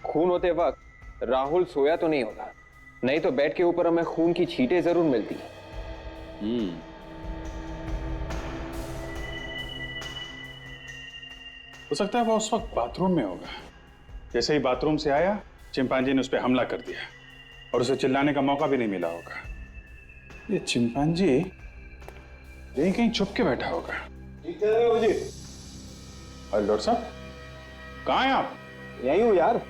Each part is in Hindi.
खून होते वक्त राहुल सोया तो नहीं होगा, नहीं तो बेड के ऊपर हमें खून की छींटें जरूर मिलती। हो सकता है वो उस वक्त बाथरूम में होगा। जैसे ही बाथरूम से आया, चिंपांजी ने उस पर हमला कर दिया और उसे चिल्लाने का मौका भी नहीं मिला होगा। ये चिंपांजी यहीं कहीं छुप के बैठा होगा। ठीक कह रहे हो जी। अरे डॉक्टर साहब, कहाँ हैं आप? यहीं हूँ यार।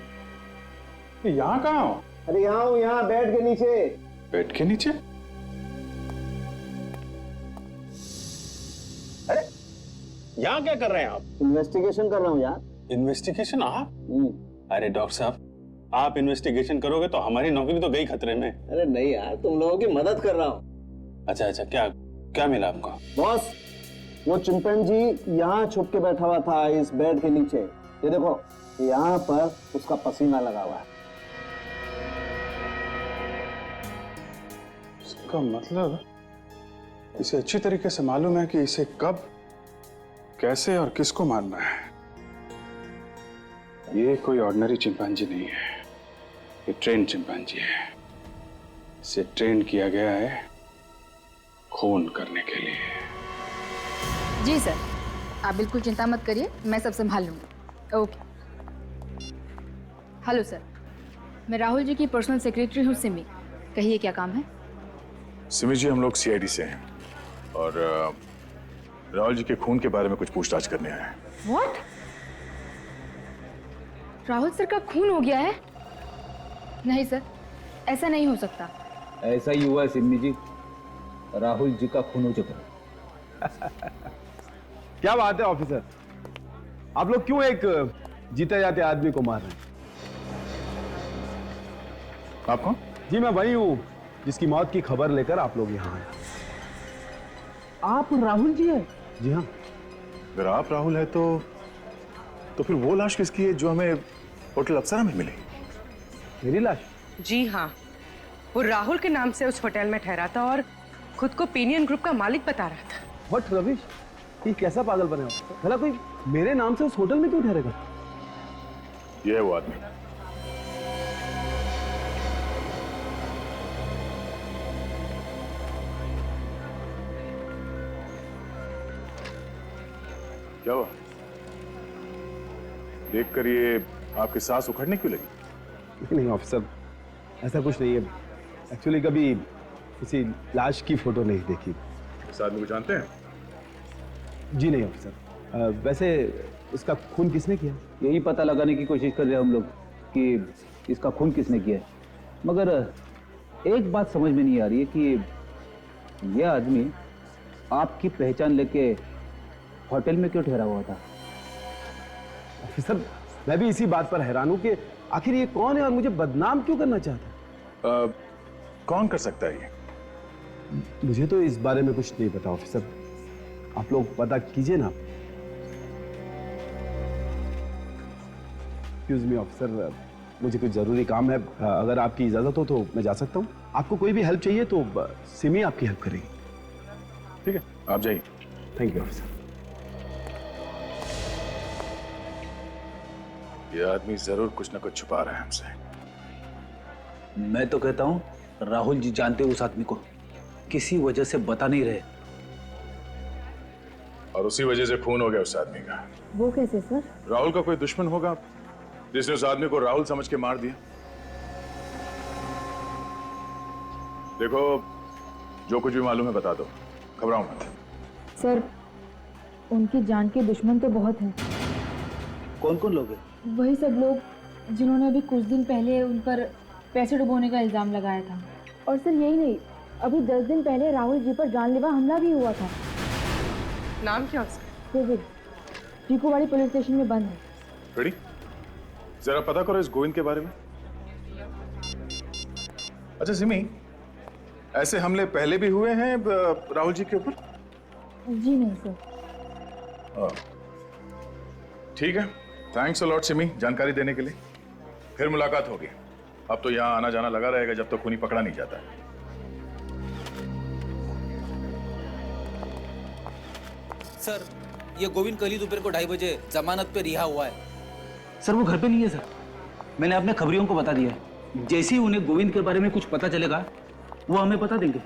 यहाँ कहाँ हो? अरे यहाँ हूँ, यहाँ बेड के नीचे। बेड के नीचे? अरे यहाँ क्या कर रहे हैं आप? इन्वेस्टिगेशन कर रहा हूँ यार। इन्वेस्टिगेशन? आप? अरे डॉक्टर साहब, आप इन्वेस्टिगेशन करोगे तो हमारी नौकरी तो गई खतरे में। अरे नहीं यार, तुम लोगों की मदद कर रहा हूँ। अच्छा अच्छा, क्या क्या मिला आपको? बॉस, वो चिंपैंजी यहाँ छुप के बैठा हुआ था इस बेड के नीचे। ये देखो, यहाँ पर उसका पसीना लगा हुआ है। इसका मतलब इसे अच्छी तरीके से मालूम है कि इसे कब, कैसे और किसको मारना है। ये कोई ऑर्डिनरी चिंपांजी नहीं है, ये ट्रेन चिंपांजी है। इसे ट्रेन किया गया है खून करने के लिए। जी सर, आप बिल्कुल चिंता मत करिए, मैं सब संभाल लूँगी। ओके। हेलो सर, मैं राहुल जी की पर्सनल सेक्रेटरी हूँ सिमी। कहिए क्या काम है? सिमी जी, हम लोग सीआईडी से हैं और राहुल जी के खून के बारे में कुछ पूछताछ करने आए हैं। व्हाट? राहुल सर का खून हो गया है? नहीं सर, ऐसा नहीं हो सकता। ऐसा ही हुआ है सिमी जी, राहुल जी का खून हो चुका है। क्या बात है ऑफिसर, आप लोग क्यों एक जीते जाते आदमी को मार रहे हैं? आप कौन? जी मैं वही हूं जिसकी मौत की खबर लेकर आप लोग यहाँ आए। आप राहुल जी हैं? जी हाँ। अगर आप राहुल है तो फिर वो लाश किसकी है जो हमें होटल अप्सरा में मिली? मेरी लाश? जी हाँ, वो राहुल के नाम से उस होटल में ठहरा था और खुद को पीनियन ग्रुप का मालिक बता रहा था। व्हाट रविश, ये कैसा पागल बने हो? भला कोई मेरे नाम से उस होटल में क्यों ठहरेगा? ये है वो आदमी। क्या हुआ? देखकर ये आपकी सांस उखड़ने क्यों लगी? नहीं ऑफिसर, ऐसा कुछ नहीं है। एक्चुअली कभी किसी लाश की फोटो नहीं देखी। इस आदमी को जानते हैं? जी नहीं ऑफिसर। वैसे इसका खून किसने किया? यही पता लगाने की कोशिश कर रहे हैं हम लोग कि इसका खून किसने किया है। मगर एक बात समझ में नहीं आ रही है कि यह आदमी आपकी पहचान लेके होटल में क्यों ठहरा हुआ था? ऑफिसर, मैं भी इसी बात पर हैरान हूं कि आखिर ये कौन है और मुझे बदनाम क्यों करना चाहता है। कौन कर सकता है ये? मुझे तो इस बारे में कुछ नहीं पता ऑफिसर, आप लोग पता कीजिए ना। एक्सक्यूज मी ऑफिसर, मुझे कुछ जरूरी काम है। अगर आपकी इजाजत हो तो मैं जा सकता हूँ। आपको कोई भी हेल्प चाहिए तो सिमी आपकी हेल्प करेगी। ठीक है, आप जाइए। Thank you officer. ये आदमी जरूर कुछ ना कुछ छुपा रहा है हमसे। मैं तो कहता हूँ राहुल जी जानते उस आदमी को, किसी वजह से बता नहीं रहे और उसी वजह से खून हो गया उस आदमी का। वो कैसे सर? राहुल का कोई दुश्मन होगा जिसने उस आदमी को राहुल समझ के मार दिया। देखो, जो कुछ भी मालूम है बता दो, घबराओ मत। सर, उनकी जान के दुश्मन तो बहुत हैं। कौन कौन लोग हैं? वही सब लोग जिन्होंने अभी कुछ दिन पहले उन पर पैसे डुबोने का इल्जाम लगाया था। और सर यही नहीं, अभी 10 दिन पहले राहुल जी पर जानलेवा हमला भी हुआ था। नाम क्या उसका? गोविंद, टीकोवाड़ी पुलिस स्टेशन में बंद है। रेडी? जरा पता करो इस गोविंद के बारे में। अच्छा सिमी, ऐसे हमले पहले भी हुए हैं राहुल जी के ऊपर? जी नहीं सर। ठीक है, थैंक्स अ लॉट सिमी जानकारी देने के लिए। फिर मुलाकात होगी। अब तो यहाँ आना जाना लगा रहेगा जब तक खूनी पकड़ा नहीं जाता। सर, ये गोविंद कल ही दोपहर को 2:30 बजे जमानत पे रिहा हुआ है। सर वो घर पे नहीं है सर। मैंने अपने खबरियों को बता दिया है। जैसे ही उन्हें गोविंद के बारे में कुछ पता चलेगा वो हमें बता देंगे।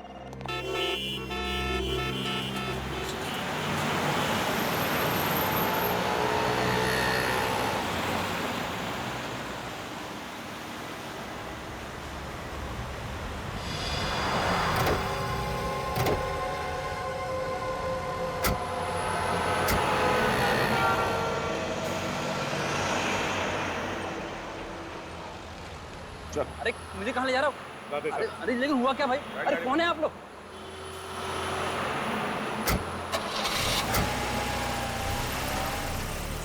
अरे मुझे कहाँ ले जा रहा हो? अरे लेकिन हुआ क्या भाई? अरे कौन है आप लोग?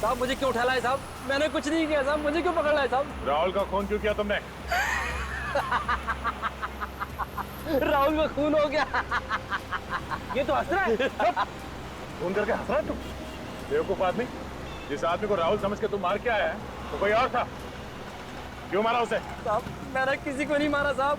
साहब मुझे क्यों उठा लाए साहब? मैंने कुछ नहीं किया साहब, मुझे क्यों पकड़ लाए साहब? राहुल का खून क्यों किया तुमने? राहुल का खून हो गया। ये तो हंस रहा है। खून करके हंस रहा है तुम? बेवकूफ आदमी, जिस आदमी को राहुल समझ के तुम मार के आया है तो कोई और था। क्यों मारा उसे? साहब मैंने किसी को नहीं मारा साहब।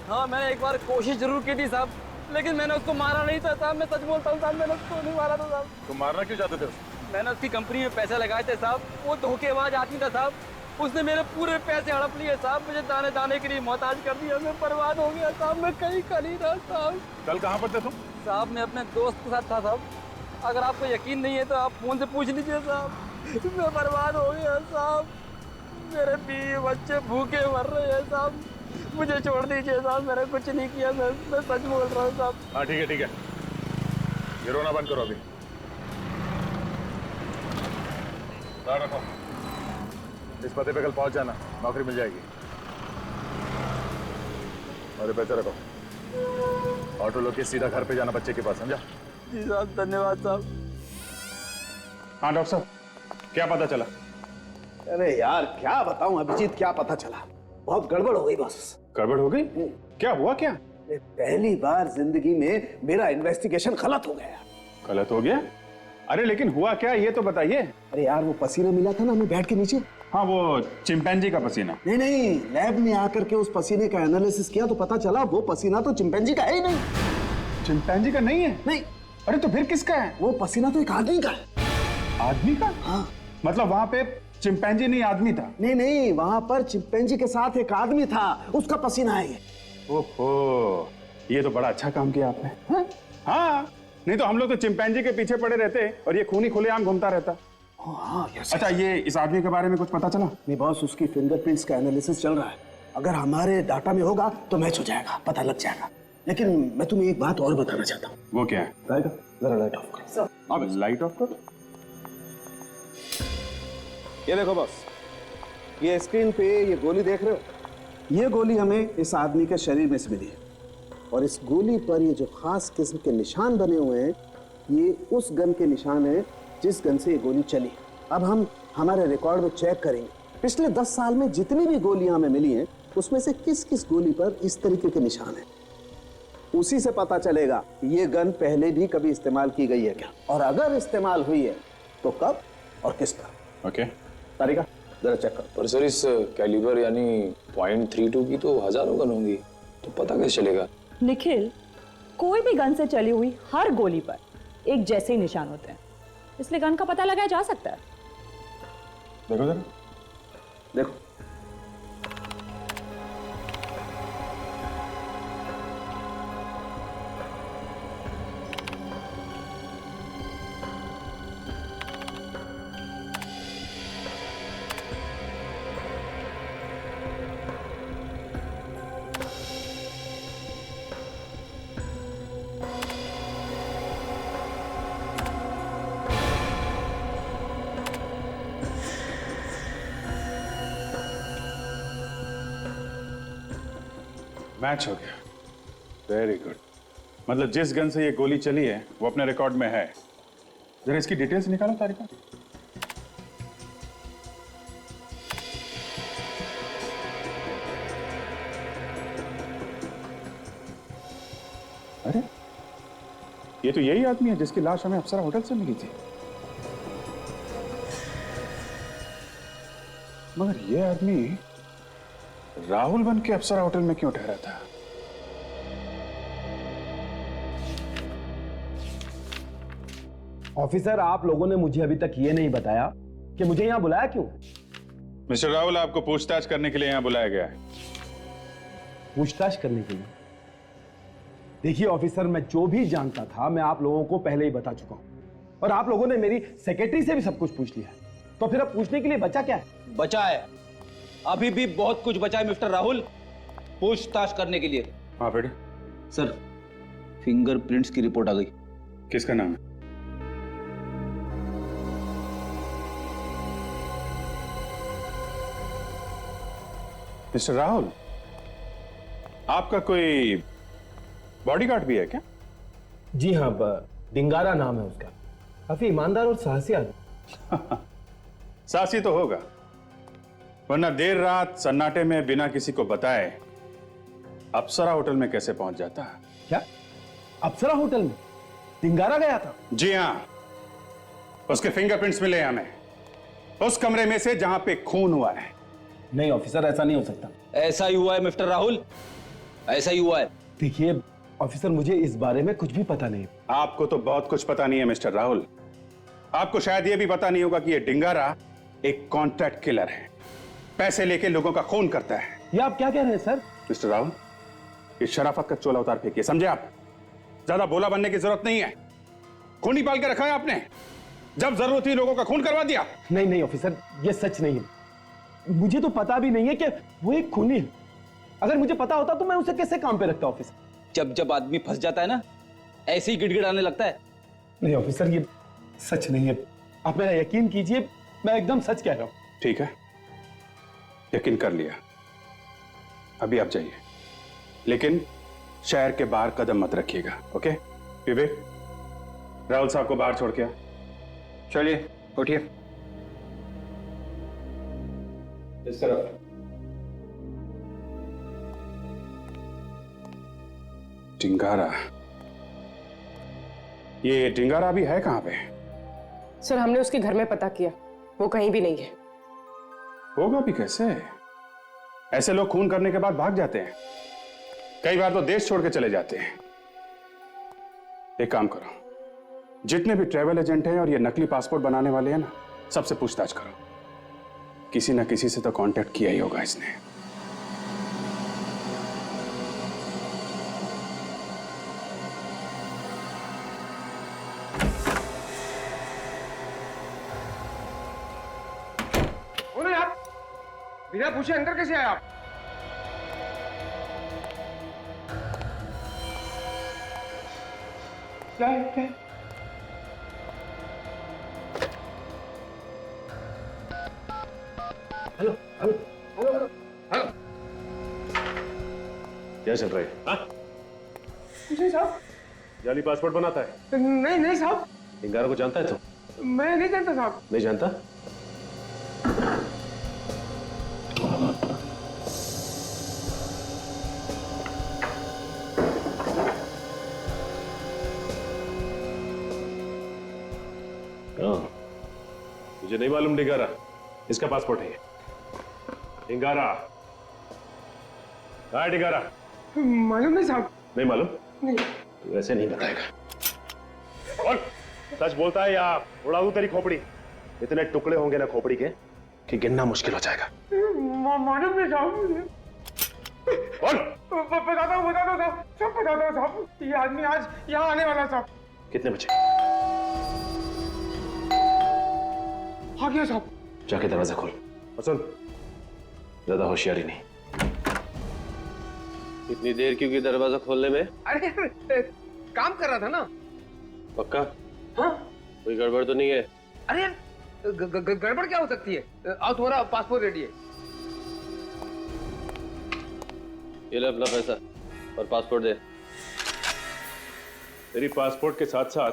हाँ मैंने एक बार कोशिश जरूर की थी साहब, लेकिन मैंने उसको मारा नहीं था साहब। मैं सच बोलता हूँ साहब, मैंने उसको नहीं मारा था साहब। तुम मारना क्यों चाहते थे उसे? मैंने उसकी कंपनी में पैसे लगाए थे साहब, वो धोखेबाज आदमी था साहब। उसने मेरे पूरे पैसे हड़प लिए साहब, मुझे दाने दाने के लिए मोहताज कर दिया। मैं बर्बाद हो गया साहब, मैं कहीं का नहीं रहा साहब। कल कहाँ पर थे तुम? साहब मैं अपने दोस्त के साथ था साहब। अगर आपको यकीन नहीं है तो आप फोन से पूछ लीजिए साहब। मैं बर्बाद हो गया साहब, मेरे बीवी बच्चे भूखे मर रहे हैं साहब। मुझे छोड़ दीजिए साहब, मैंने कुछ नहीं किया। मैं सच बोल रहा हूँ साहब। हाँ ठीक है ठीक है, ये रोना बंद करो अभी। ध्यान रखो, इस पते पे कल पहुंच जाना, नौकरी मिल जाएगी। और पैसे रखो, ऑटो लो के सीधा घर पे जाना बच्चे के पास, समझा? जी साहब धन्यवाद साहब। हाँ डॉक्टर साहब, क्या पता चला? अरे यार क्या बताऊं अभिजीत, क्या पता चला, बहुत गड़बड़ हो गई बस। गड़बड़ हो गई? क्या हुआ क्या? पहली बार जिंदगी में मेरा इन्वेस्टिगेशन गलत हो गया। गलत हो गया? अरे लेकिन हुआ क्या ये तो बताइए। अरे यार वो पसीना मिला था ना हमें बेड के नीचे। हाँ वो चिंपैंजी का पसीना। नहीं नहीं, लैब में आकर के उस पसीने का एनालिसिस किया तो पता चला वो पसीना तो चिंपैंजी का है ही नहीं। चिंपैंजी का नहीं है? नहीं। अरे तो फिर किसका है? वो पसीना तो एक आदमी का है। आदमी का? हाँ। मतलब वहां पे चिंपैंजी नहीं आदमी था? नहीं नहीं, वहां पर चिंपैंजी के साथ एक आदमी था, उसका पसीना है ये। ओहो, ये तो बड़ा अच्छा काम किया आपने। हाँ, नहीं तो हम लोग तो चिंपैंजी के पीछे पड़े रहते और ये खूनी खुलेआम घूमता रहता। हाँ, अच्छा ये इस आदमी के बारे में कुछ पता चला? नहीं बॉस, उसकी फिंगरप्रिंट्स का एनालिसिस चल रहा है। अगर हमारे डाटा में होगा तो मैच हो जाएगा, पता लग जाएगा। लेकिन मैं तुम्हें एक बात और बताना चाहता हूँ। वो क्या है? जरा लाइट ऑफ करो। अब लाइट ऑफ करो। ये देखो बॉस, ये स्क्रीन पे ये गोली देख रहे हो? ये गोली हमें इस आदमी के शरीर में से मिली है और इस गोली पर ये जो खास किस्म के निशान बने हुए हैं, ये उस गन के निशान है जिस गन से ये गोली चली। अब हम हमारे रिकॉर्ड में चेक करेंगे पिछले 10 साल में जितनी भी गोलियां हमें मिली हैं उसमें से किस किस गोली पर इस तरीके के निशान हैं। उसी से पता चलेगा ये गन पहले भी कभी इस्तेमाल की गई है क्या, और अगर इस्तेमाल हुई है तो कब और किस पर। ओके तारिका जरा चेक करो। पर सर इस कैलिबर यानी .32 की तो हजारों गन होंगी, तो पता कैसे चलेगा? निखिल, कोई भी गन से चली हुई हर गोली पर एक जैसे ही निशान होते हैं, इसलिए गन का पता लगाया जा सकता है। देखो जरा, देखो मैच हो गया। Very good. मतलब जिस गन से ये गोली चली है वो अपने रिकॉर्ड में है। जरा इसकी डिटेल्स निकालो तारिका। अरे ये तो यही आदमी है जिसकी लाश हमें अप्सरा होटल से मिली थी। मगर ये आदमी राहुल बन के अप्सरा होटल में क्यों ठहरा था? ऑफिसर, आप लोगों ने मुझे अभी तक ये नहीं बताया कि मुझे यहाँ बुलाया क्यों? मिस्टर राहुल, आपको पूछताछ करने के लिए यहाँ बुलाया गया है। पूछताछ करने के लिए? देखिए ऑफिसर, मैं जो भी जानता था मैं आप लोगों को पहले ही बता चुका हूं, और आप लोगों ने मेरी सेक्रेटरी से भी सब कुछ पूछ लिया है, तो फिर अब पूछने के लिए बचा क्या है? बचा है, अभी भी बहुत कुछ बचा है मिस्टर राहुल पूछताछ करने के लिए। हाँ बेटे। सर, फिंगरप्रिंट्स की रिपोर्ट आ गई। किसका नाम है? मिस्टर राहुल, आपका कोई बॉडीगार्ड भी है क्या? जी हाँ, डिंगारा नाम है उसका, काफी ईमानदार और साहसी आदमी। साहसी तो होगा, वरना देर रात सन्नाटे में बिना किसी को बताए अप्सरा होटल में कैसे पहुंच जाता? क्या अप्सरा होटल में डिंगारा गया था? जी हाँ, उसके फिंगरप्रिंट्स मिले हमें उस कमरे में से जहां पे खून हुआ है। नहीं ऑफिसर, ऐसा नहीं हो सकता। ऐसा ही हुआ है मिस्टर राहुल, ऐसा ही हुआ है। देखिए ऑफिसर, मुझे इस बारे में कुछ भी पता नहीं। आपको तो बहुत कुछ पता नहीं है मिस्टर राहुल। आपको शायद यह भी पता नहीं होगा कि यह डिंगारा एक कॉन्ट्रैक्ट किलर है, पैसे लेके लोगों का खून करता है। ये आप क्या कह रहे हैं सर? मिस्टर राहुल, इस शराफत का चोला उतार फेंकिए, समझे आप? ज्यादा बोला बनने की जरूरत नहीं है। खून ही पाल के रखा है आपने, जब जरूरत थी लोगों का खून करवा दिया। नहीं नहीं ऑफिसर, ये सच नहीं है। मुझे तो पता भी नहीं है कि वो एक खूनी है। अगर मुझे पता होता तो मैं उसे कैसे काम पे रखता ऑफिसर? जब जब आदमी फंस जाता है ना, ऐसे ही गिड़गिड़ाने लगता है। नहीं ऑफिसर, ये सच नहीं है, आप मेरा यकीन कीजिए, मैं एकदम सच कह रहा हूं। ठीक है, यकीन कर लिया, अभी आप जाइए, लेकिन शहर के बाहर कदम मत रखिएगा। ओके विवेक, राहुल साहब को बाहर छोड़ के आ। चलिए उठिए। इस तरफ। डिंगारा, ये डिंगारा भी है कहां पे? सर, हमने उसके घर में पता किया, वो कहीं भी नहीं है। होगा भी कैसे? ऐसे लोग खून करने के बाद भाग जाते हैं, कई बार तो देश छोड़ के चले जाते हैं। एक काम करो, जितने भी ट्रैवल एजेंट हैं और ये नकली पासपोर्ट बनाने वाले हैं ना, सबसे पूछताछ करो। किसी ना किसी से तो कांटेक्ट किया ही होगा इसने। आप बिना पूछे अंदर कैसे आए आप? क्या है क्या है? Hello hello hello hello hello. क्या चल रहा है? हाँ? कुछ नहीं साहब। जाली पासपोर्ट बनाता है? नहीं नहीं साहब। डिंगारा को जानता है तू? मैं नहीं जानता साहब। नहीं जानता? मुझे नहीं मालूम डिंगारा, इसका पासपोर्ट है ये। डिंगारा कहाँ है? डिंगारा मालूम नहीं साहब। नहीं मालूम? नहीं। तू ऐसे नहीं बताएगा। और सच बोलता है या उड़ा दूं तेरी खोपड़ी? इतने टुकड़े होंगे ना खोपड़ी के कि गिनना मुश्किल हो जाएगा। मालूम नहीं साहब। बोल। बताता हूँ साहब, सब बताता हूँ साहब। ये आदमी आज यहाँ आने वाला साहब। कितने बजे? आ गया साहब। जाके दरवाजा खोल और सुन, ज्यादा होशियारी नहीं। इतनी देर क्यों की दरवाजा खोलने में? अरे काम कर रहा था ना। पक्का? हाँ? कोई गड़बड़ तो नहीं है? अरे गड़बड़ क्या हो सकती है? आओ, तुम्हारा पासपोर्ट रेडी है। ये ले अपना पैसा और पासपोर्ट दे। तेरी पासपोर्ट के साथ साथ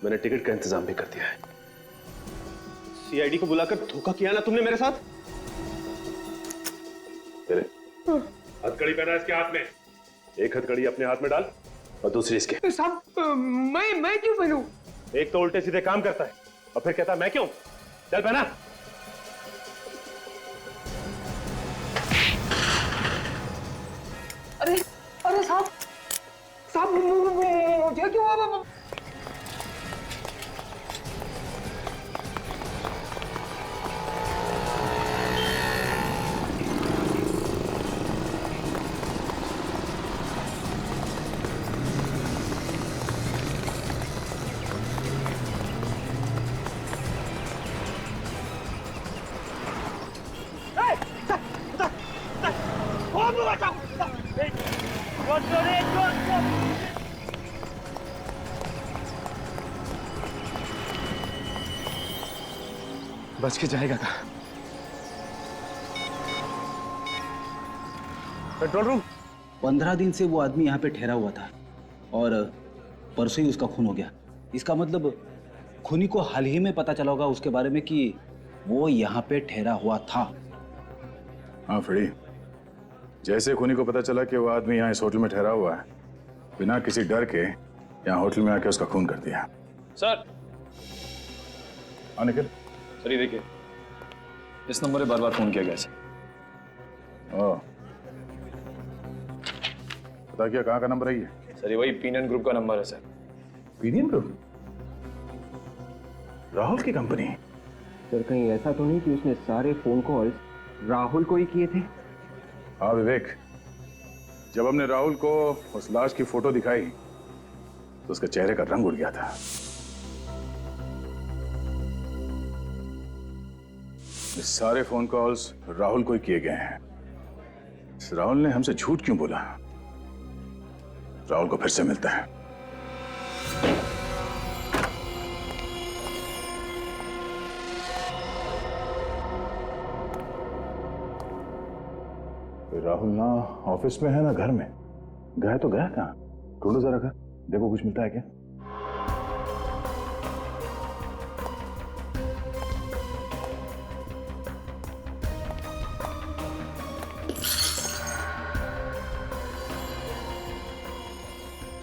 मैंने टिकट का इंतजाम भी कर दिया है। सीआईडी को बुलाकर धोखा किया ना तुमने मेरे साथ? तेरे हथकड़ी पहना इसके हाथ में, एक हथकड़ी अपने हाथ में डाल और दूसरी इसके। साहब मैं क्यों पहनूं? एक तो उल्टे सीधे काम करता है और फिर कहता है मैं क्यों। चल पहना। अरे अरे साहब मुझे क्यों? बच के जाएगा कहाँ? Control room. 15 दिन से वो आदमी यहाँ पे ठहरा हुआ था और परसों ही उसका खून हो गया। इसका मतलब खूनी को हाल ही में पता चला होगा उसके बारे में कि वो यहाँ पे ठहरा हुआ था। हाँ फ्रेडी, जैसे खूनी को पता चला कि वो आदमी यहाँ इस होटल में ठहरा हुआ है, बिना किसी डर के यहाँ होटल में आके उसका खून कर दिया। सर। हाँ निखिल। सर ये देखिए, इस नंबर पे बार बार फोन किया गया सर। ओह, पता किया कहाँ का नंबर है ये? सर ये वही पीनियन ग्रुप का नंबर है सर। पीनियन ग्रुप? राहुल की कंपनी? सर कहीं ऐसा तो नहीं कि उसने सारे फोन कॉल्स राहुल को ही किए थे? हाँ विवेक, जब हमने राहुल को उस लाश की फोटो दिखाई तो उसके चेहरे का रंग उड़ गया था। ये सारे फोन कॉल्स राहुल को ही किए गए हैं। राहुल ने हमसे झूठ क्यों बोला? राहुल को फिर से मिलता है। राहुल ना ऑफिस में है ना घर में। गया तो गया कहाँ? ढूंढो जरा घर, देखो कुछ मिलता है क्या।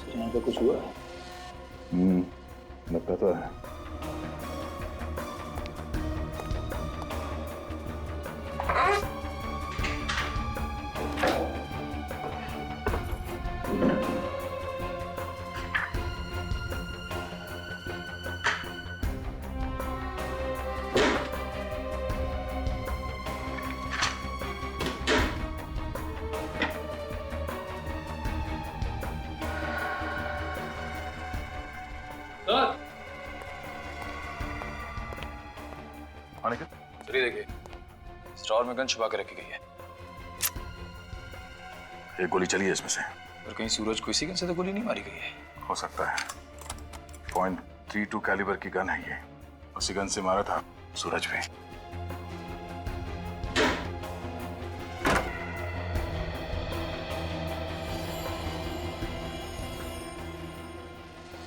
यहाँ पे कुछ हुआ? लगता तो है। सर ये देखिए, स्टोर में गन छुपा के रखी गई है। एक गोली चली है इसमें से। और कहीं सूरज को इसी गन से तो गोली नहीं मारी गई है? हो सकता है। .32 कैलिबर की गन है ये। उसी गन से मारा था सूरज पे।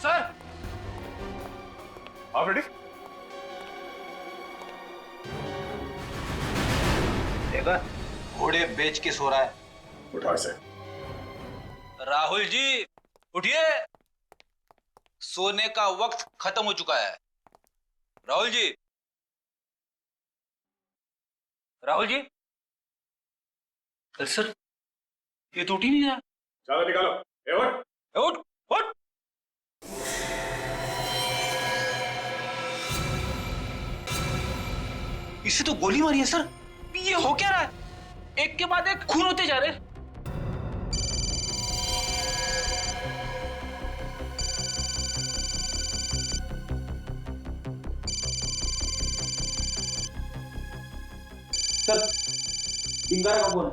सर। आप रेडी? देखा, घोड़े बेच के सो रहा है। उठा इसे। राहुल जी उठिए, सोने का वक्त खत्म हो चुका है। राहुल जी, राहुल जी। सर ये तो उठ ही नहीं रहा। चादर निकालो। उठ उठ उठ। इसे तो गोली मारी है सर। ये हो क्या रहा है? एक के बाद एक खून होते जा रहे। सर डिंगारा का phone.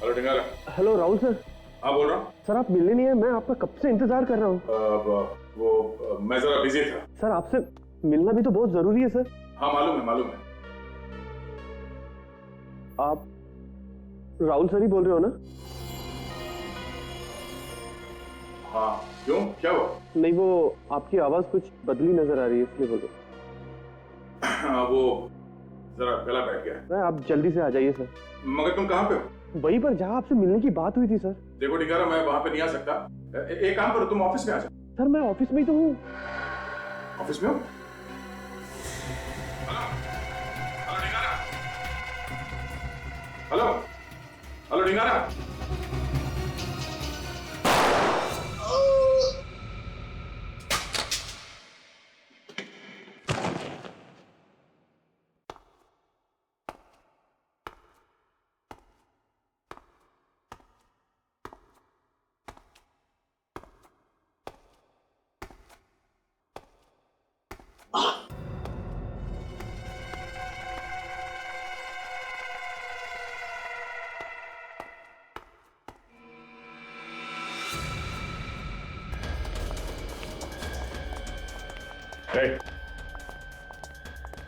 Hello Dingara. Hello Rahul sir. हाँ बोल रहा हूँ। सर आप मिलने नहीं है, मैं आपका कब से इंतजार कर रहा हूँ। मैं जरा बिजी था। सर आपसे मिलना भी तो बहुत जरूरी है सर। हाँ मालूम है मालूम है। आप राहुल सर ही बोल रहे हो ना? हाँ क्यों, क्या हुआ? नहीं, वो आपकी आवाज कुछ बदली नजर आ रही है इसलिए बोल रहा हूँ। हाँ वो जरा गला बैठ गया। नहीं, आप जल्दी से आ जाइए सर। मगर तुम कहाँ पे हो? वहीं पर जहाँ आपसे मिलने की बात हुई थी सर। देखो डिंगारा, मैं वहां पे नहीं आ सकता। एक काम करो, तुम ऑफिस में आ जाओ। सर मैं ऑफिस में ही तो हूँ। ऑफिस में हो? Hello hello Dingara.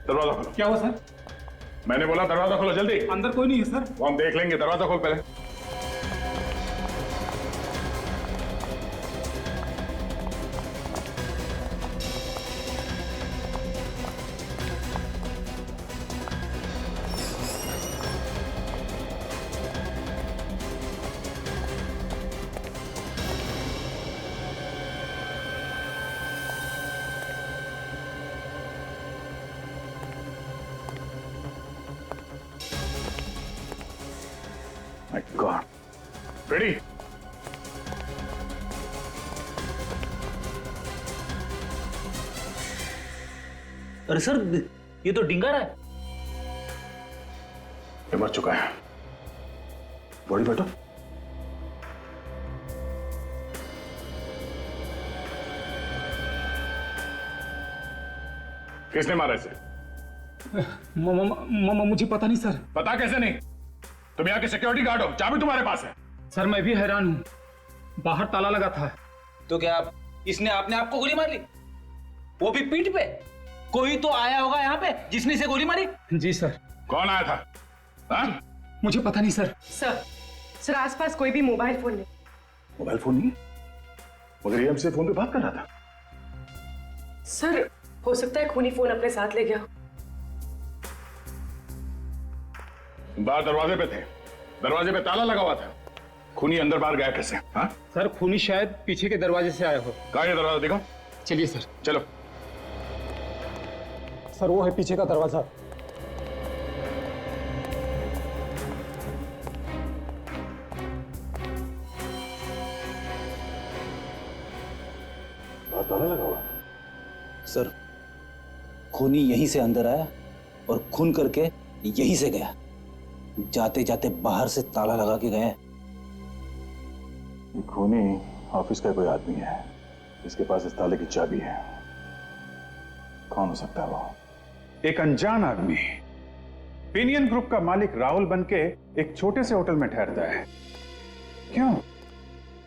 दरवाजा खोलो। क्या हुआ सर? मैंने बोला दरवाजा खोलो जल्दी। अंदर कोई नहीं है सर। वो हम देख लेंगे, दरवाजा खोल पहले। My God. Ready? अरे सर, ये तो डिंगारा है। ये मर चुका है। बॉडी बैठो। किसने मारा इसे? मुझे पता नहीं सर। पता कैसे नहीं? तुम यहाँ के सिक्योरिटी गार्ड हो, चाबी तुम्हारे पास है। सर मैं भी हैरान हूँ, बाहर ताला लगा था। तो क्या इसने अपने आप को गोली मार ली? वो भी पीठ पे? कोई तो आया होगा यहाँ पे जिसने इसे गोली मारी। जी सर। कौन आया था? हाँ? मुझे पता नहीं सर। सर आसपास कोई भी मोबाइल फोन नहीं। मोबाइल फोन नहीं? मगर ये हमसे फोन पे बात कर रहा था। सर हो सकता है खूनी फोन अपने साथ ले गया। बाहर दरवाजे पे थे, दरवाजे पे ताला लगा हुआ था। खूनी अंदर बाहर गया कैसे? हाँ? सर खूनी शायद पीछे के दरवाजे से आया हो। कहाँ है दरवाजा? देखो। चलिए सर। चलो। सर वो है पीछे का दरवाजा। बाहर ताला लगा हुआ। सर खूनी यहीं से अंदर आया और खून करके यहीं से गया। जाते जाते बाहर से ताला लगा के गए। खूनी ऑफिस का कोई आदमी है, इसके पास इस ताले की चाबी है। कौन हो सकता है वो? एक अनजान आदमी पिनियन ग्रुप का मालिक राहुल बनके एक छोटे से होटल में ठहरता है। क्यों?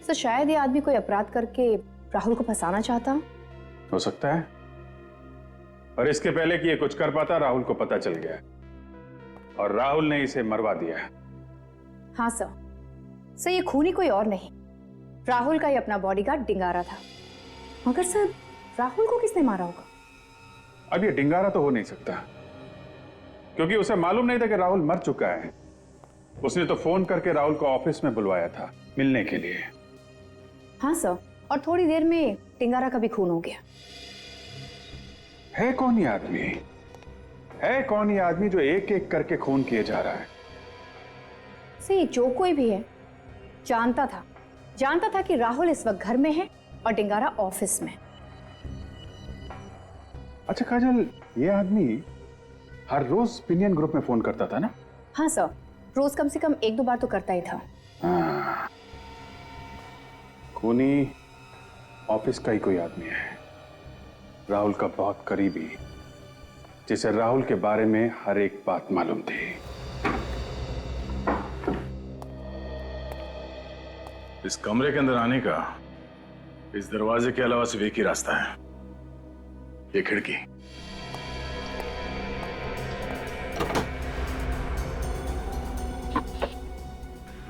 सर शायद ये आदमी कोई अपराध करके राहुल को फंसाना चाहता। हो सकता है, और इसके पहले कि ये कुछ कर पाता राहुल को पता चल गया और राहुल ने इसे मरवा दिया। हाँ सर ये खूनी कोई और नहीं, राहुल का ही अपना बॉडीगार्ड डिंगारा था। मगर सर राहुल को किसने मारा होगा? अब ये डिंगारा तो हो नहीं सकता, क्योंकि उसे मालूम नहीं था कि राहुल मर चुका है। उसने तो फोन करके राहुल को ऑफिस में बुलवाया था मिलने के लिए। हाँ सर, और थोड़ी देर में डिंगारा का भी खून हो गया। है कौन ये आदमी? है कौन ये आदमी जो एक एक करके खून किए जा रहा है? सही जो कोई भी है जानता था कि राहुल इस वक्त घर में है और डिंगारा ऑफिस में। अच्छा काजल, ये आदमी हर रोज पिनियन ग्रुप में फोन करता था ना? हाँ सर, रोज कम से कम 1-2 बार तो करता ही था। हाँ। खूनी ऑफिस का ही कोई आदमी है, राहुल का बहुत करीबी, जिसे राहुल के बारे में हर एक बात मालूम थी। इस कमरे के अंदर आने का इस दरवाजे के अलावा सिर्फ एक ही रास्ता है, ये खिड़की।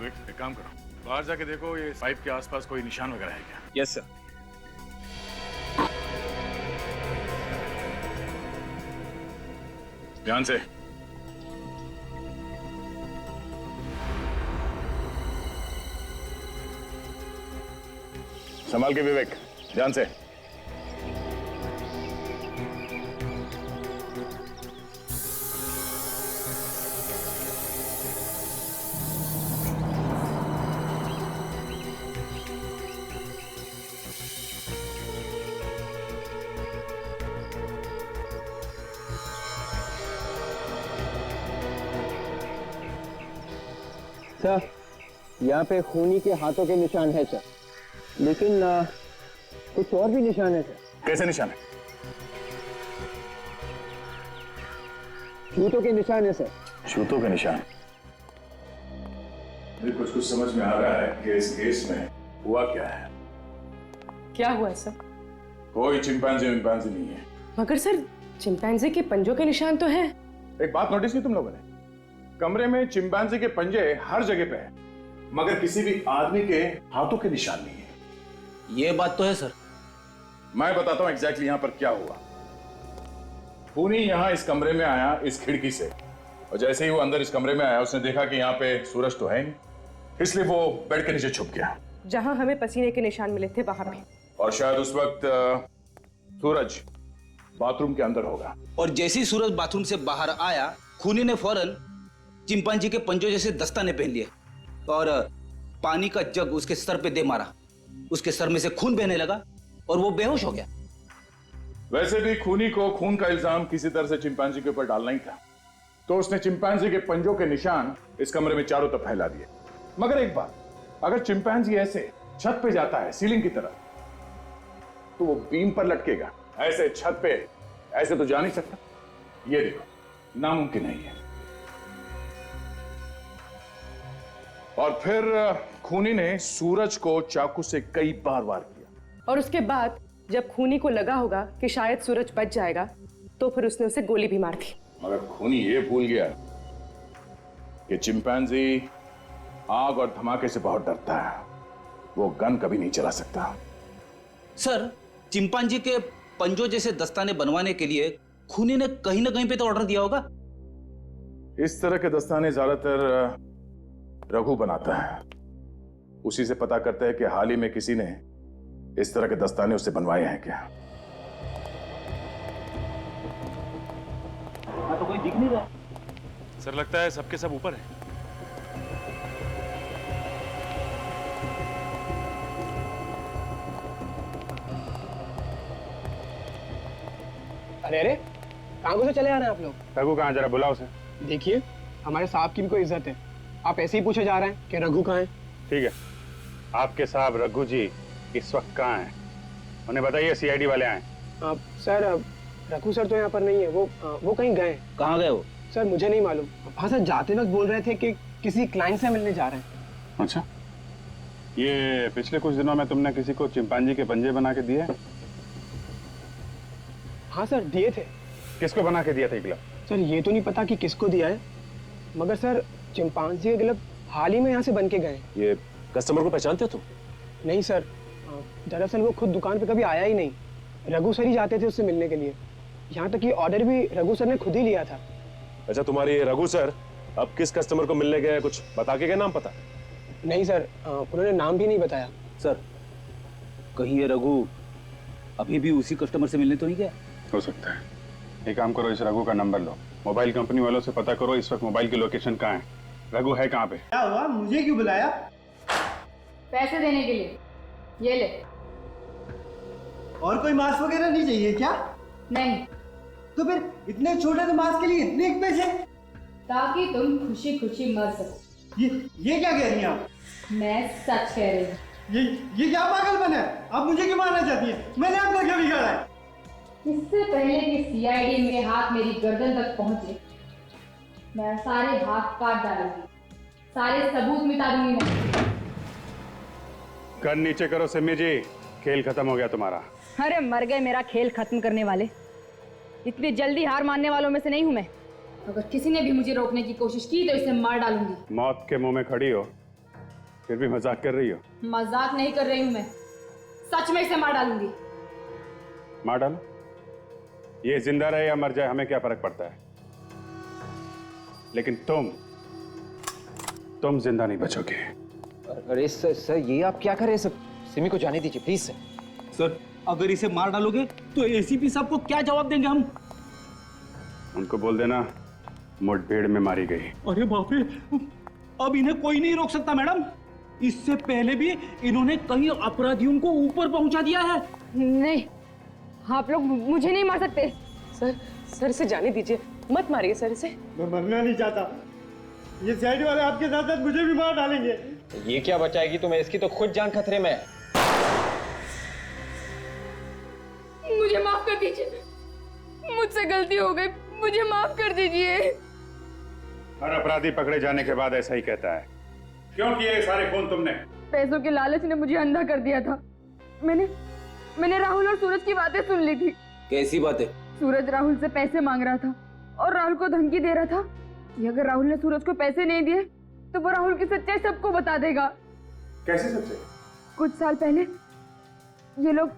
एक काम करो, बाहर जाके देखो ये पाइप के आसपास कोई निशान वगैरह है क्या? Yes sir. ध्यान से। संभाल के विवेक, ध्यान से। सर यहाँ पे खूनी के हाथों के निशान है सर, लेकिन कुछ और भी निशान है सर। कैसे निशान है? जूतों के निशान है सर। जूतों के निशान? मुझे कुछ समझ में आ रहा है कि इस केस में हुआ क्या है। क्या हुआ सर? कोई चिंपैंजी नहीं है, मगर सर चिंपैंजी के पंजों के निशान तो हैं। एक बात नोटिस की तुम लोगों ने? कमरे में चिंपैंजी के पंजे हर जगह पे हैं, मगर किसी भी आदमी के हाथों के निशान नहीं है। ये बात तो है सर। मैं बताता हूं एग्जैक्टली यहां पर क्या हुआ। खूनी यहां इस कमरे में आया इस खिड़की से, और जैसे ही वो अंदर इस कमरे में आया उसने देखा कि यहाँ पे सूरज तो है नहीं, इसलिए वो बेड के नीचे छुप गया जहां हमें पसीने के निशान मिले थे वहां पे। और शायद उस वक्त सूरज बाथरूम के अंदर होगा। और जैसे ही सूरज बाथरूम से बाहर आया, खूनी ने फौरन चिंपांजी के पंजों जैसे दस्ताने पहन लिए और पानी का जग उसके सर पे दे मारा। उसके सर में से खून बहने लगा और वो बेहोश हो गया। वैसे भी खूनी को खून का इल्जाम किसी तरह से चिंपैंजी के ऊपर डालना ही था, तो उसने चिंपैंजी के पंजों के निशान इस कमरे में चारों तरफ फैला दिए। मगर एक बात, अगर चिंपैंजी ऐसे छत पे जाता है सीलिंग की तरफ, तो वो बीम पर लटकेगा। ऐसे छत पे ऐसे तो जा नहीं सकता। ये देखो, नामुमकिन नहीं है। और फिर खूनी ने सूरज को चाकू से कई बार वार किया। और उसके बाद जब खूनी को लगा होगा कि शायद सूरज बच जाएगा, तो फिर उसने उसे गोली भी मार दी। मगर खूनी ये भूल गया कि चिंपैंजी आग और धमाके से बहुत डरता है। वो गन कभी नहीं चला सकता। सर, चिंपांजी के पंजों जैसे दस्ताने बनवाने के लिए खूनी ने कहीं ना कहीं पे तो ऑर्डर दिया होगा। इस तरह के दस्ताने ज्यादातर रघु बनाता है। उसी से पता करते हैं कि हाल ही में किसी ने इस तरह के दस्ताने उससे बनवाए हैं क्या। तो कोई दिख नहीं रहा। सर, लगता है सबके सब ऊपर है। अरे अरे, कहाँ को से चले आ रहे हैं आप लोग? रघु कहाँ, जरा बुलाओ उसे। देखिए, हमारे साहब की भी कोई इज्जत है। आप ऐसे ही पूछे जा रहे हैं कि रघु कहाँ है? ठीक है, आपके साहब रघु जी इस वक्त कहाँ हैं? उन्हें बताइए सीआईडी वाले आए। सर, रघु सर तो यहाँ पर नहीं है। वो कहीं गए। कहाँ गए वो? सर, मुझे नहीं मालूम। हाँ सर, जाते वक्त बोल रहे थे कि किसी क्लाइंट से मिलने जा रहे हैं। अच्छा, ये पिछले कुछ दिनों में तुमने किसी को चिंपांजी के पंजे बना के दिए? हाँ सर, दिए थे। किसको बना के दिया था ग्लव? सर, ये तो नहीं पता कि किसको दिया है, मगर सर चिंपांजी के ग्लव हाल ही में यहाँ से बन के गए। ये कस्टमर को पहचानते हो तुम? नहीं सर, दरअसल वो खुद दुकान पे कभी आया ही नहीं। रघु सर ही जाते थे उससे मिलने के लिए। यहाँ तक कि ऑर्डर भी रघु सर ने खुद ही लिया था। अच्छा, तुम्हारे रघु सर अब किस कस्टमर को मिलने गए, कुछ बता के गए? नाम पता? नहीं सर, उन्होंने नाम भी नहीं बताया। सर, कहीं ये रघु अभी भी उसी कस्टमर से मिलने तो नहीं गया? हो सकता है। एक काम करो, इस रघु का नंबर लो, मोबाइल कंपनी वालों से पता करो इस वक्त मोबाइल की लोकेशन कहाँ है, रघु है कहाँ पे। क्या हुआ, मुझे क्यों बुलाया? पैसे देने के लिए। ये ले। और कोई मास्क वगैरह नहीं चाहिए क्या? नहीं। तो फिर इतने छोटे से मास्क के लिए इतने पैसे? ताकि तुम खुशी खुशी मर सको। ये क्या कह रही हैं आप? मैं सच कह रही हूँ। ये क्या पागलपन है? आप मुझे क्यों मारना चाहती हैं? मैंने आपका क्या बिगाड़ा है? इससे पहले कि सीआईडी मेरे हाथ मेरी गर्दन तक पहुंचे, मैं सारे हाथ काट डालूंगी, सारे सबूत मिटा दूंगी मैं। गन नीचे करो सिमी जी, खेल खत्म हो गया तुम्हारा। अरे मर गए मेरा खेल खत्म करने वाले। इतनी जल्दी हार मानने वालों में से नहीं हूं मैं। अगर किसी ने भी मुझे रोकने की कोशिश की तो इसे मार डालूंगी। मौत के मुंह में खड़ी हो, फिर भी मजाक कर रही हो। मजाक नहीं कर रही हूं मैं, सच में इसे मार डालूंगी। मार डालो, ये जिंदा रहे या मर जाए हमें क्या फर्क पड़ता है, लेकिन तुम जिंदा नहीं बचोगे। अरे सर, ये आप क्या कर रहे हैं? सर, सिमी को जाने दीजिए प्लीज। सर, अगर इसे मार डालोगे तो एसीपी साहब को क्या जवाब देंगे हम? उनको बोल देना मुठभेड़ में मारी गई। अरे बाप रे, अब इन्हें कोई नहीं रोक सकता मैडम। इससे पहले भी इन्होंने कई अपराधियों को ऊपर पहुंचा दिया है। नहीं, आप लोग मुझे नहीं मार सकते। सर से जाने दीजिए, मत मारिए सर इसे। मैं मरना नहीं चाहता। ये साइड वाले आपके साथ साथ मुझे भी मार डालेंगे। ये क्या बचाएगी तुम्हें? इसकी तो खुद जान खतरे में है। मुझे माफ कर दीजिए, मुझसे गलती हो गई, मुझे माफ कर दीजिए। हर अपराधी पकड़े जाने के बाद ऐसा ही कहता है। क्यों किए ये सारे खून तुमने? पैसों के लालच ने मुझे अंधा कर दिया था। मैंने राहुल और सूरज की बातें सुन ली थी। कैसी बातें? सूरज राहुल से पैसे मांग रहा था और राहुल को धमकी दे रहा था कि अगर राहुल ने सूरज को पैसे नहीं दिए तो वो राहुल की सच्चाई सबको बता देगा। कैसे सच्चाई? कुछ साल पहले ये लोग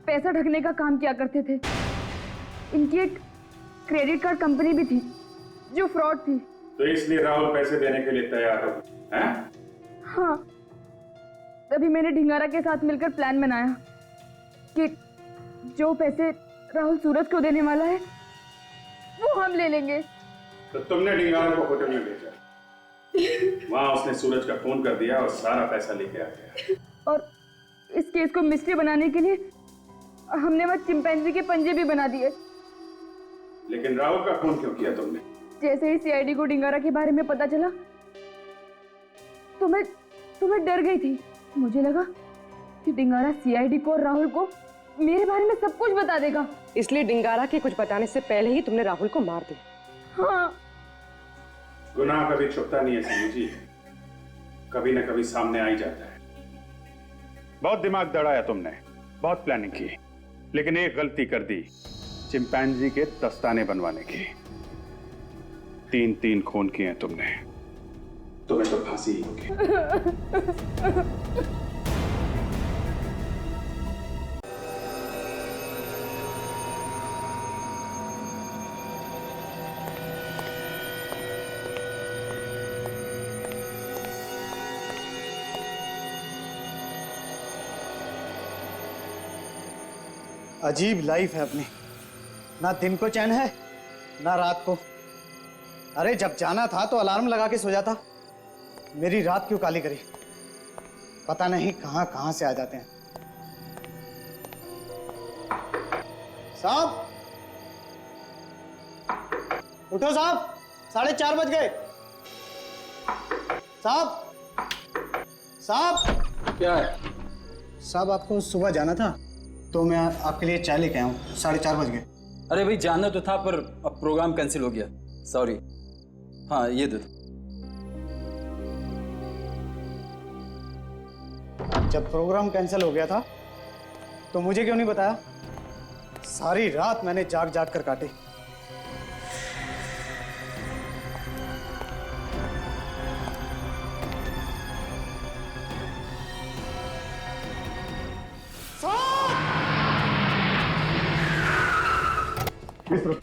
पैसा ढकने का काम किया करते थे। इनकी एक क्रेडिट कार्ड कंपनी भी थी जो फ्रॉड थी। तो इसलिए राहुल पैसे देने के लिए तैयार हो, हैं? हाँ, तभी मैंने ढिंगारा के साथ मिलकर प्लान बनाया कि जो पैसे राहुल सूरज को देने वाला है वो हम ले लेंगे। तो तुमने ढिंगारा को होटल में भेजा, वहां उसने सूरज का फोन कर दिया और सारा पैसा लेके आ गया। और इस केस को मिस्ट्री बनाने के लिए हमने वह चिंपैंजी के पंजे भी बना दिए। लेकिन राहुल का फोन क्यों किया तुमने? जैसे ही सीआईडी को ढिंगारा के बारे में पता चला तो मैं डर गई थी। मुझे लगा कि ढिंगारा सीआईडी को और राहुल को मेरे बारे में सब कुछ बता देगा। इसलिए ढिंगारा के कुछ बताने से पहले ही तुमने राहुल को मार दिया। हाँ। गुनाह कभी छुपता नहीं है सनी जी, कभी न कभी सामने आ ही जाता है। बहुत दिमाग दौड़ाया तुमने, बहुत प्लानिंग की, लेकिन एक गलती कर दी, चिंपैंजी के दस्ताने बनवाने की। 3 खून किए हैं तुमने, तुम्हें तो फांसी ही होगी। अजीब लाइफ है अपनी, ना दिन को चैन है ना रात को। अरे जब जाना था तो अलार्म लगा के सो जाता, मेरी रात क्यों काली करी? पता नहीं कहां कहां से आ जाते हैं। साहब उठो साहब, 4:30 बज गए। साहब साहब क्या है? साहब आपको सुबह जाना था तो मैं आपके लिए चाय लेके आया हूँ। 4:30 बज गए। अरे भाई जाना तो था पर अब प्रोग्राम कैंसिल हो गया, सॉरी। हाँ ये दे दो। जब प्रोग्राम कैंसिल हो गया था तो मुझे क्यों नहीं बताया? सारी रात मैंने जाग जाग कर काटी। इस तरफ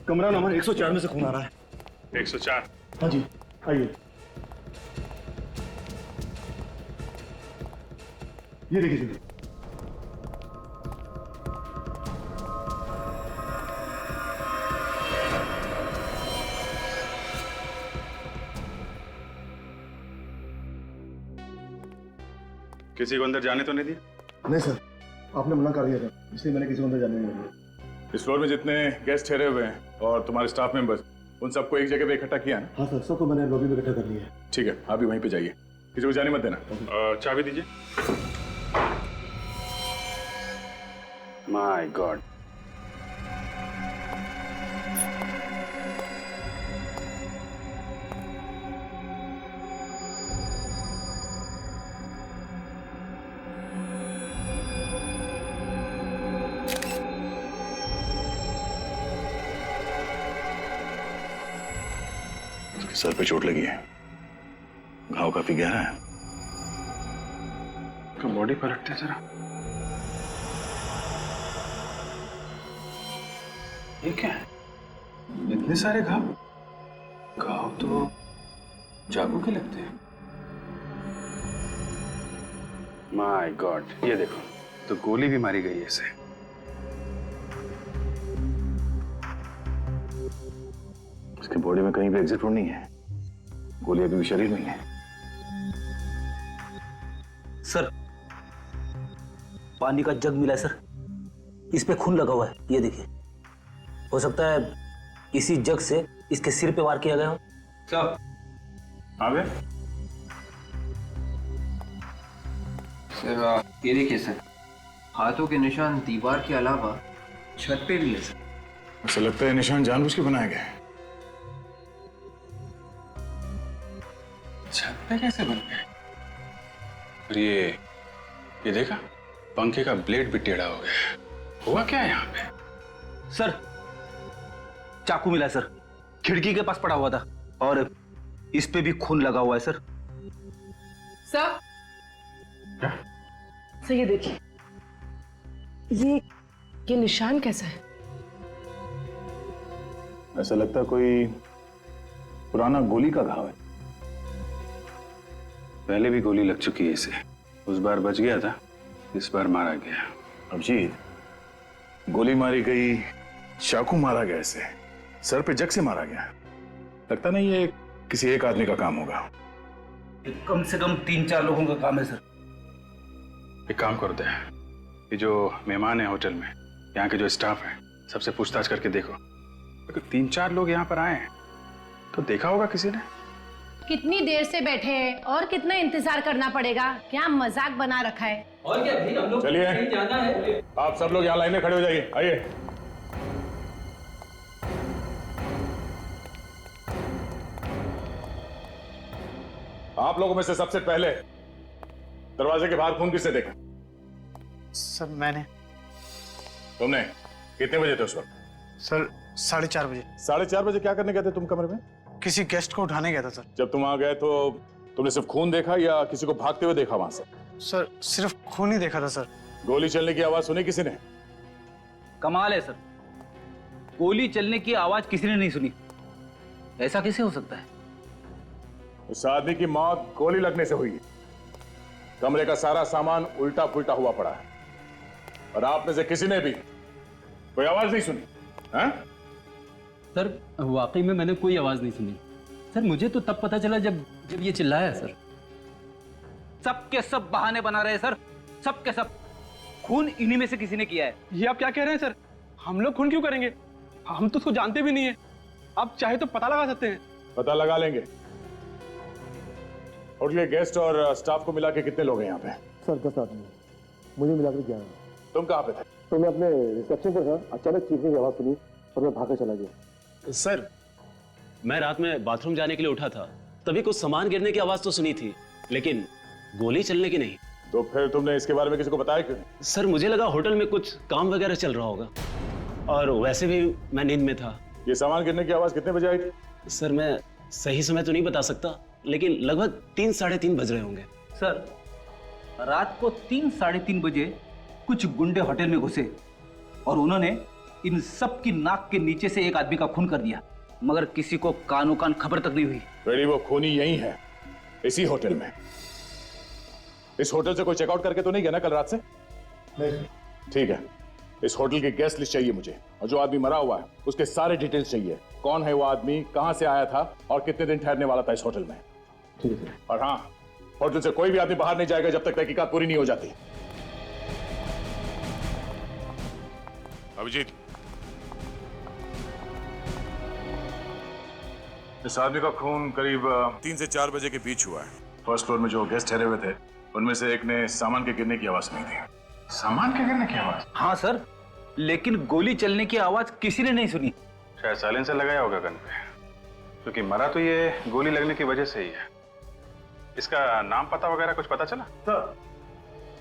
कमरा नंबर 104 में से खून आ रहा है। 104? हाँ जी, आइए। ये देखिए जल्दी। किसी को अंदर जाने तो नहीं दिया? नहीं सर, आपने मना कर दिया था, इसलिए मैंने किसी को अंदर जाने नहीं दिया। इस फ्लोर में जितने गेस्ट ठहरे हुए हैं और तुम्हारे स्टाफ मेंबर्स, उन सबको एक जगह पे इकट्ठा किया ना? हाँ सर, सबको मैंने लॉबी में इकट्ठा कर लिया है। ठीक है, आप भी वहीं पे जाइए, किसी को जाने मत देना। चाबी दीजिए। माय गॉड, सर पे चोट लगी है, घाव काफी गहरा है। तो बॉडी पलटते जरा। ये क्या है? इतने सारे घाव? घाव तो चाकू के लगते हैं। माय गॉड, ये देखो, तो गोली भी मारी गई है इसे। इसके बॉडी में कहीं भी एग्जिट रोड नहीं है, गोली अभी भी शरीर में ही है। सर, पानी का जग मिला है सर, इस पे खून लगा हुआ है, ये देखिए। हो सकता है इसी जग से इसके सिर पे वार किया गया हो। सब आ गए? सर ये देखिए सर, हाथों के निशान दीवार के अलावा छत पे भी है सर। ऐसा लगता है निशान जानबूझ के बनाए गए। छत पे कैसे बन गए? और ये देखा, पंखे का ब्लेड भी टेढ़ा हो गया। हुआ क्या यहाँ पे? सर चाकू मिला सर, खिड़की के पास पड़ा हुआ था और इस पे भी खून लगा हुआ है सर। सर सर ये देखिए, ये निशान कैसा है? ऐसा लगता है कोई पुराना गोली का घाव है। पहले भी गोली लग चुकी है इसे, उस बार बच गया था, इस बार मारा गया। अभिजीत, गोली मारी गई, चाकू मारा गया, इसे सर पे जग से मारा गया। लगता नहीं ये किसी एक आदमी का काम होगा। कम से कम 3-4 लोगों का काम है सर। एक काम करते हैं, ये जो मेहमान है होटल में, यहाँ के जो स्टाफ है, सबसे पूछताछ करके देखो। अगर 3-4 लोग यहाँ पर आए हैं तो देखा होगा किसी ने। कितनी देर से बैठे हैं और कितना इंतजार करना पड़ेगा? क्या मजाक बना रखा है? और क्या भाई, हम लोग चलिए। कहीं जाना है। आप सब लोग यहाँ लाइन में खड़े हो जाइए, आइए। आप लोगों में से सबसे पहले दरवाजे के बाहर खून किसने देखा? सर मैंने। तुमने? कितने बजे थे उस वक्त? सर 4:30 बजे। 4:30 बजे क्या करने गए थे तुम कमरे में? किसी गेस्ट को उठाने गया था सर। जब तुम वहां गए तो तुमने सिर्फ खून देखा या किसी को भागते हुए देखा वहां से? सर सिर्फ खून ही देखा था सर। गोली चलने की आवाज सुनी किसी ने? कमाल है सर, गोली चलने की आवाज किसी ने नहीं सुनी। ऐसा कैसे हो सकता है? उस आदमी की मौत गोली लगने से हुई है। कमरे का सारा सामान उल्टा पुल्टा हुआ पड़ा है और आप में से किसी ने भी कोई आवाज नहीं सुनी? हाँ? सर वाकई में मैंने कोई आवाज नहीं सुनी सर। मुझे तो तब पता चला जब ये चिल्लाया सर। सब के सब बहाने बना रहे हैं सर, सब के सब। खून इन्हीं में से किसी ने किया है। ये आप क्या कह रहे हैं सर? हम लोग खून क्यों करेंगे? हम तो उसको जानते भी नहीं है। आप चाहे तो पता लगा सकते हैं। पता लगा लेंगे। होटल के गेस्ट और स्टाफ को मिला के कितने लोग हैं यहाँ पे? सर 10 आदमी, मुझे मिलाकर 11। तुम कहाँ पे थे? तो मैं अपने रिसेप्शन पर था, अचानक चीखने की आवाज सुनी और मैं भागकर चला गया। सर मैं रात में बाथरूम जाने के लिए उठा था, तभी कुछ सामान गिरने की आवाज तो सुनी थी, लेकिन गोली चलने की नहीं। तो फिर तुमने इसके बारे में किसी को बताया क्यों? सर मुझे लगा होटल में कुछ काम वगैरह चल रहा होगा, और वैसे भी मैं नींद में था। ये सामान गिरने की आवाज कितने बजे आई थी? सर मैं सही समय तो नहीं बता सकता, लेकिन लगभग 3-3:30 बज रहे होंगे। सर रात को 3-3:30 बजे कुछ गुंडे होटल में घुसे और उन्होंने इन सब की नाक के नीचे से एक आदमी का खून कर दिया, मगर किसी को कानो कान खबर तक नहीं हुई। बेड़ी वो खूनी यही है, इसी होटल में। इस होटल से कोई चेकआउट करके तो नहीं गया ना कल रात से? नहीं। ठीक है, इस होटल की गेस्ट लिस्ट चाहिए मुझे, और जो आदमी मरा हुआ है उसके सारे डिटेल्स चाहिए। कौन है वो आदमी, कहां से आया था और कितने दिन ठहरने वाला था इस होटल में। ठीक है। और हाँ, होटल से कोई भी आदमी बाहर नहीं जाएगा जब तक तहकीकात पूरी नहीं हो जाती। अभिजीत, इस आदमी का खून करीब 3 से 4 बजे के बीच हुआ है। फर्स्ट फ्लोर में जो गेस्ट ठहरे हुए थे उनमें से एक ने सामान के गिरने की आवाज सुनी थी। सामान के गिरने की आवाज? हाँ सर, लेकिन गोली चलने की आवाज किसी ने नहीं सुनी। शायद साइलेंसर लगाया होगा गन पे, क्योंकि मरा तो ये गोली लगने की वजह से ही है। इसका नाम पता वगैरह कुछ पता चला? सर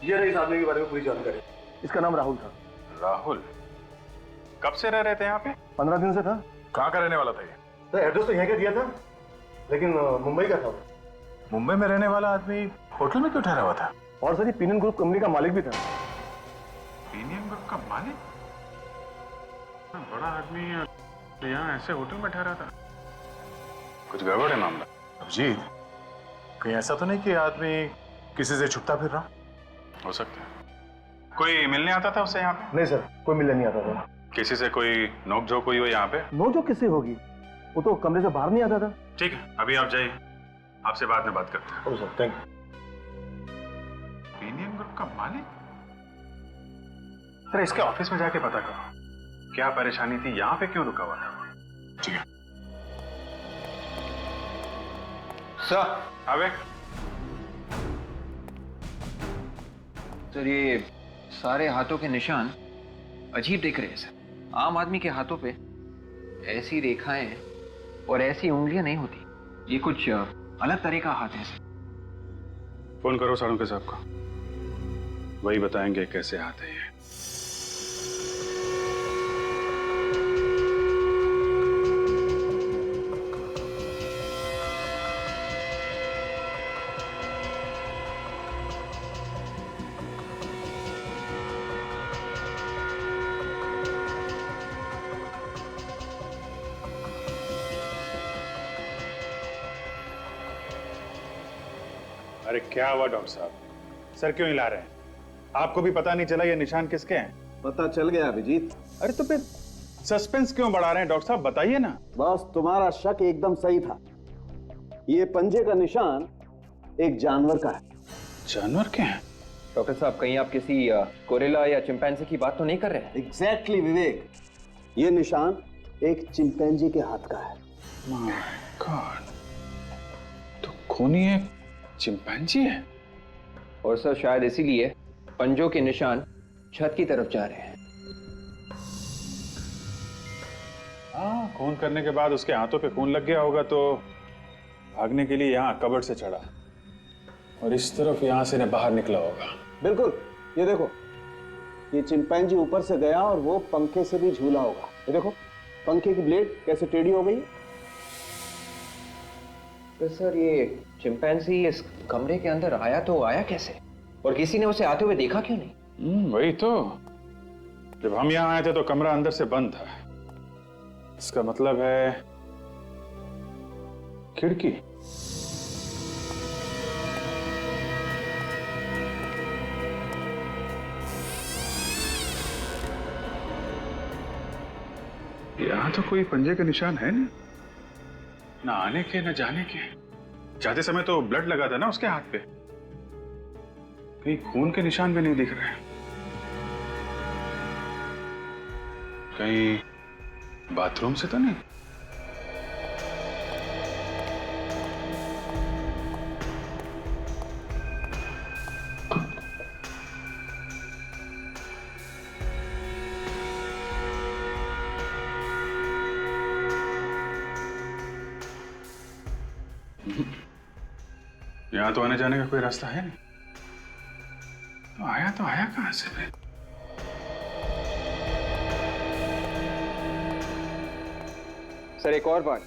ये रही इस आदमी के बारे में पूरी जानकारी। इसका नाम राहुल था। राहुल? कब से रह रहे थे यहाँ पे? 15 दिन से था। कहाँ का रहने वाला था ये? सर एड्रेस तो यहाँ का दिया था, लेकिन मुंबई का था। मुंबई में रहने वाला आदमी होटल में क्यों ठहरा हुआ था? और सर ये पीनियन ग्रुप कंपनी का मालिक भी था। पीनियन ग्रुप का मालिक? बड़ा आदमी यहाँ ऐसे होटल में ठहरा था? कुछ गड़बड़ है मामला। अभिजीत, कहीं ऐसा तो नहीं कि आदमी किसी से छुपता फिर रहा? हो सकता है। कोई मिलने आता था उससे यहाँ पे? नहीं सर, कोई मिलने नहीं आता था। किसी से कोई नोक-झोंक हुई हो यहाँ पे? नोक-झोंक किससे होगी? वो तो कमरे से बाहर नहीं आता था। ठीक है, अभी आप जाइए, आपसे बाद में बात करते हैं। Sir thank you. पीनियन ग्रुप का मालिक? सर इसके ऑफिस में जाके पता करो क्या परेशानी थी, यहाँ पे क्यों रुका हुआ था। ठीक है सर। अबे सर ये सारे हाथों के निशान अजीब दिख रहे हैं सर। आम आदमी के हाथों पे ऐसी रेखाएं और ऐसी उंगलियां नहीं होती, ये कुछ अलग तरह का हाथ है सर। फोन करो साळुंके साहब को, वही बताएंगे कैसे हाथ है ये। अरे क्या हुआ डॉक्टर साहब, सर क्यों हिला रहे हैं? आपको भी पता नहीं चला ये निशान किसके हैं? पता चल गया अभिजीत। अरे तो फिर सस्पेंस क्यों बढ़ा रहे हैं डॉक्टर साहब, बताइए ना। बस तुम्हारा शक एकदम सही था। ये पंजे का निशान एक जानवर का है। जानवर के हैं? डॉक्टर साहब कहीं आप किसी गोरिल्ला या चिंपैंजी की बात तो नहीं कर रहे हैं? एग्जैक्टली विवेक, ये निशान एक चिंपैंजी के हाथ का है। माय गॉड, तो खूनी एक चिंपैंजी है। और सर शायद इसीलिए पंजों के निशान छत की तरफ जा रहे हैं। हाँ, खून करने के बाद उसके हाथों पे खून लग गया होगा तो भागने के लिए यहाँ कबर्ड से चढ़ा और इस तरफ यहाँ से बाहर निकला होगा। बिल्कुल, ये देखो, ये चिंपैंजी ऊपर से गया और वो पंखे से भी झूला होगा। ये देखो पंखे की ब्लेड कैसे टेढ़ी हो गई। तो सर ये चिंपैंजी इस कमरे के अंदर आया तो आया कैसे, और किसी ने उसे आते हुए देखा क्यों नहीं? वही तो, जब हम यहाँ आए थे तो कमरा अंदर से बंद था। इसका मतलब है खिड़की। यहाँ तो कोई पंजे के निशान है नहीं, ना आने के ना जाने के। जाते समय तो ब्लड लगा था ना उसके हाथ पे, कहीं खून के निशान भी नहीं दिख रहे। कहीं बाथरूम से तो नहीं? यहां तो आने जाने का कोई रास्ता है नहीं, तो आया कहां से फिर? सर एक और बात,